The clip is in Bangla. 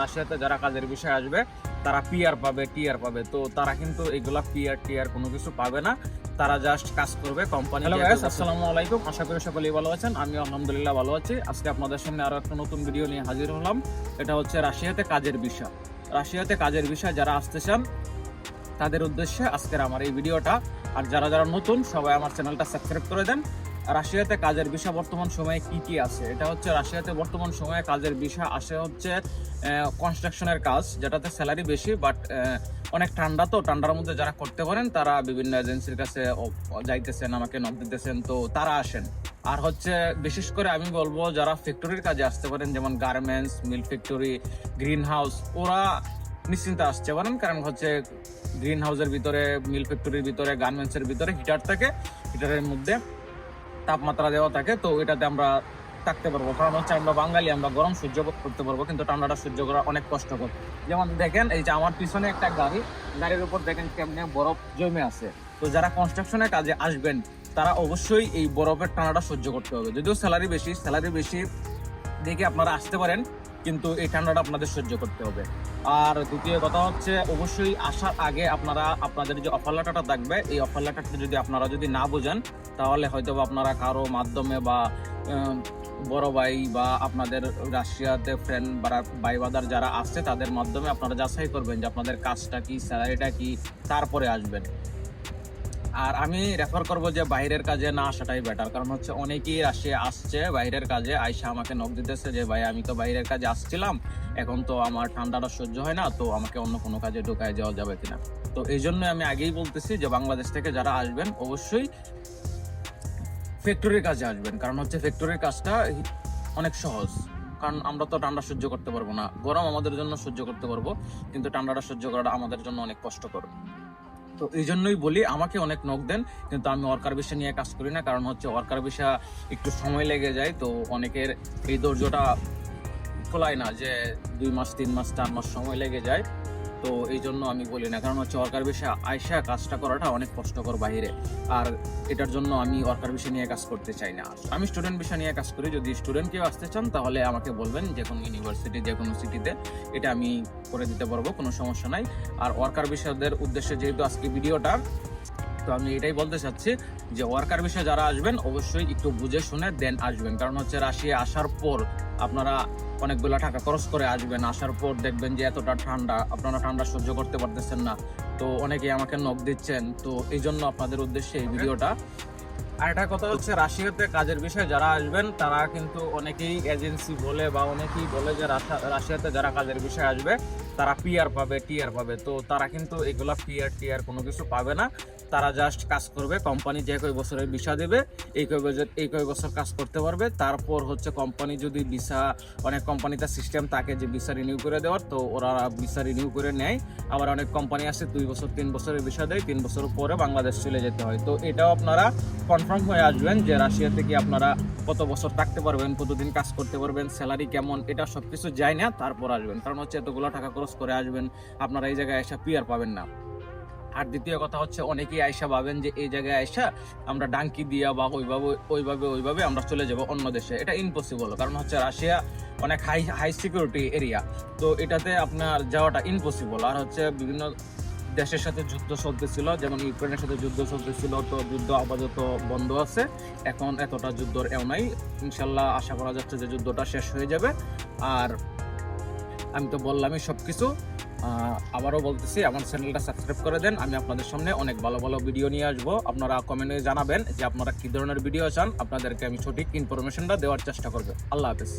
রাশিয়াতে যারা কাজের বিষয়ে আসবে তারা পিআর পাবে, টিআর পাবে। তো তারা কিন্তু এগুলা পিআর টিআর কোনো কিছু পাবে না, তারা জাস্ট কাজ করবে কোম্পানি। হ্যালো গাইস, আসসালামু আলাইকুম। আশা করি সকলেই ভালো আছেন, আমি আলহামদুলিল্লাহ ভালো আছি। আজকে আপনাদের সামনে আরো একটা নতুন ভিডিও নিয়ে হাজির হলাম। এটা হচ্ছে রাশিয়াতে কাজের বিষয়। রাশিয়াতে কাজের বিষয় যারা আসতে চান তাদের উদ্দেশ্যে আজকের আমার এই ভিডিওটা। আর যারা যারা নতুন সবাই আমার চ্যানেলটা সাবস্ক্রাইব করে দেন। রাশিয়াতে কাজের বিষয় বর্তমান সময়ে কি কি আছে, এটা হচ্ছে রাশিয়াতে বর্তমান সময়ে কাজের বিষয় আসে হচ্ছে কনস্ট্রাকশনের কাজ, যেটাতে স্যালারি বেশি, বাট অনেক ঠান্ডা, তো ঠান্ডার মধ্যে যারা করতে পারেন তারা বিভিন্ন এজেন্সির কাছে যাইতেছেন, আমাকে নক দিতেছেন, তো তারা আসেন। আর হচ্ছে বিশেষ করে আমি বলবো যারা ফ্যাক্টরির কাজে আসতে পারেন, যেমন garments, mill factory, green house, ওরা নিশ্চিন্তে আসতে পারেন। কারণ হচ্ছে গ্রিন হাউসের ভিতরে, মিল ফ্যাক্টরির ভিতরে, গার্মেন্টসের ভিতরে হিটার থাকে, হিটারের মধ্যে তাপমাত্রা দেওয়া থাকে, তো এটাতে আমরা থাকতে পারবো। কারণ হচ্ছে আমরা বাঙালি, আমরা গরম সহ্য করতে পারবো, কিন্তু ঠান্ডাটা সহ্য করা অনেক কষ্টকর। যেমন দেখেন, এই যে আমার পিছনে একটা গাড়ির উপর দেখেন কেমনে বরফ জমে আছে। তো যারা কনস্ট্রাকশনের কাজে আসবেন তারা অবশ্যই এই বরফের ঠান্ডাটা সহ্য করতে হবে। যদিও স্যালারি বেশি দেখে আপনারা আসতে পারেন, কিন্তু এই ঠান্ডাটা আপনাদের সহ্য করতে হবে। আর দ্বিতীয় কথা হচ্ছে, অবশ্যই আসার আগে আপনাদের যে অফার লেটারটা থাকবে, এই অফার লেটারটা যদি আপনারা না বোঝেন, তাহলে হয়তো আপনারা কারো মাধ্যমে বা বড় ভাই বা আপনাদের রাশিয়াতে ফ্রেন্ড বা ভাই বাদার যারা আসছে তাদের মাধ্যমে আপনারা যাচাই করবেন যে আপনাদের কাজটা কি, স্যালারিটা কি, তারপরে আসবেন। আর আমি রেফার করবো যে বাইরের কাজে না আসাটাই বেটার। কারণ হচ্ছে অনেকেই রাশিয়া আসছে বাইরের কাজে, আইসা আমাকে নক দিতেছে যে ভাই আমি তো বাইরের কাজে আসছিলাম, এখন তো আমার ঠান্ডাটা সহ্য হয় না, তো আমাকে অন্য কোনো কাজে ঢুকায় যাওয়া যাবে কিনা। তো এই জন্য আমি আগেই বলতেছি যে বাংলাদেশ থেকে যারা আসবেন অবশ্যই ফ্যাক্টরির কাজে আসবেন। কারণ হচ্ছে ফ্যাক্টরির কাজটা অনেক সহজ। কারণ আমরা তো ঠান্ডা সহ্য করতে পারবো না, গরম আমাদের জন্য সহ্য করতে পারবো, কিন্তু ঠান্ডাটা সহ্য করাটা আমাদের জন্য অনেক কষ্টকর। তো এই জন্যই বলি, আমাকে অনেক নক দেন, কিন্তু আমি ওয়ার্কার ভিসা নিয়ে কাজ করি না। কারণ হচ্ছে ওয়ার্কার ভিসা একটু সময় লেগে যায়, তো অনেকের এই ধৈর্যটা খোলায় না, যে 2 মাস 3 মাস 4 মাস সময় লেগে যায়। তো এই জন্য আমি বলি না। কারণ হচ্ছে ওয়ার্কার ভিসা আইসা কাজটা করাটা অনেক কষ্টকর বাইরে, আর এটার জন্য আমি ওয়ার্কার ভিসা নিয়ে কাজ করতে চাই না। আমি স্টুডেন্ট ভিসা নিয়ে কাজ করি। যদি স্টুডেন্ট কেউ আসতে চান তাহলে আমাকে বলবেন, যে কোনো ইউনিভার্সিটি, যে কোনো সিটিতে, এটা আমি করে দিতে পারবো, কোনো সমস্যা নাই। আর ওয়ার্কার ভিসাদের উদ্দেশ্যে যেহেতু আজকে ভিডিওটা, তো আমি এটাই বলতে চাচ্ছি যে ওয়ার্কার বিষয়ে যারা আসবেন অবশ্যই একটু বুঝে শুনে দেন আসবেন। কারণ হচ্ছে রাশিয়া আসার পর আপনারা অনেকগুলো টাকা খরচ করে আসবেন, আসার পর দেখবেন যে এতটা ঠান্ডা, আপনারা ঠান্ডা সহ্য করতে পারতেছেন না। তো অনেকেই আমাকে নক দিচ্ছেন, তো এই জন্য আপনাদের উদ্দেশ্যে এই ভিডিওটা। আর একটা কথা হচ্ছে, রাশিয়াতে কাজের বিষয়ে যারা আসবেন তারা কিন্তু অনেকেই এজেন্সি বলে বা অনেকেই বলে যে রাশিয়াতে যারা কাজের বিষয়ে আসবে তারা পিআর পাবে, টিআর পাবে। তো তারা কিন্তু এগুলা পিআর টিআর কোনো কিছু পাবে না। তারা জাস্ট কাজ করবে, কোম্পানি যে কয় বছরের ভিসা দেবে এই কয় বছর কাজ করতে পারবে। তারপর হচ্ছে কোম্পানি যদি ভিসা, অনেক কোম্পানিতে সিস্টেম থাকে যে ভিসা রিনিউ করে দেওয়ার, তো ওরা ভিসা রিনিউ করে নেয়। আবার অনেক কোম্পানি আছে 2 বছর 3 বছরের ভিসা দেয়, 3 বছর পরে বাংলাদেশ চলে যেতে হয়। তো এটাও আপনারা কনফার্ম হয়ে আসবেন যে রাশিয়াতে কি আপনারা কত বছর থাকতে পারবেন, কতদিন কাজ করতে পারবেন, স্যালারি কেমন, এটা সবকিছু যায় না, তারপর আসবেন। কারণ হচ্ছে এতগুলো টাকা খরচ করে আসবেন, আপনারা এই জায়গায় এসে পিআর পাবেন না। আর দ্বিতীয় কথা হচ্ছে, অনেকেই আয়সা ভাবেন যে এই জায়গায় আয়সা আমরা ডাঙ্কি দিয়া বা ওইভাবে আমরা চলে যাব অন্য দেশে। এটা ইম্পসিবল। কারণ হচ্ছে রাশিয়া অনেক হাই সিকিউরিটি এরিয়া, তো এটাতে আপনার যাওয়াটা ইম্পসিবল। আর হচ্ছে বিভিন্ন দেশের সাথে যুদ্ধ চলতেছিল, যেমন ইউক্রেনের সাথে যুদ্ধ চলতেছিল, তো যুদ্ধ আপাতত বন্ধ আছে, এখন এতটা যুদ্ধর এও নাই। ইনশাল্লাহ আশা করা যাচ্ছে যে যুদ্ধটা শেষ হয়ে যাবে। আর আমি তো বললামই সবকিছু, আবারও বলতেছি, আমার চ্যানেলটা সাবস্ক্রাইব করে দেন। আমি আপনাদের সামনে অনেক ভালো ভালো ভিডিও নিয়ে আসবো। আপনারা কমেন্টে জানাবেন যে আপনারা কি ধরনের ভিডিও চান, আপনাদেরকে আমি সঠিক ইনফরমেশনটা দেওয়ার চেষ্টা করবো। আল্লাহ হাফেজ।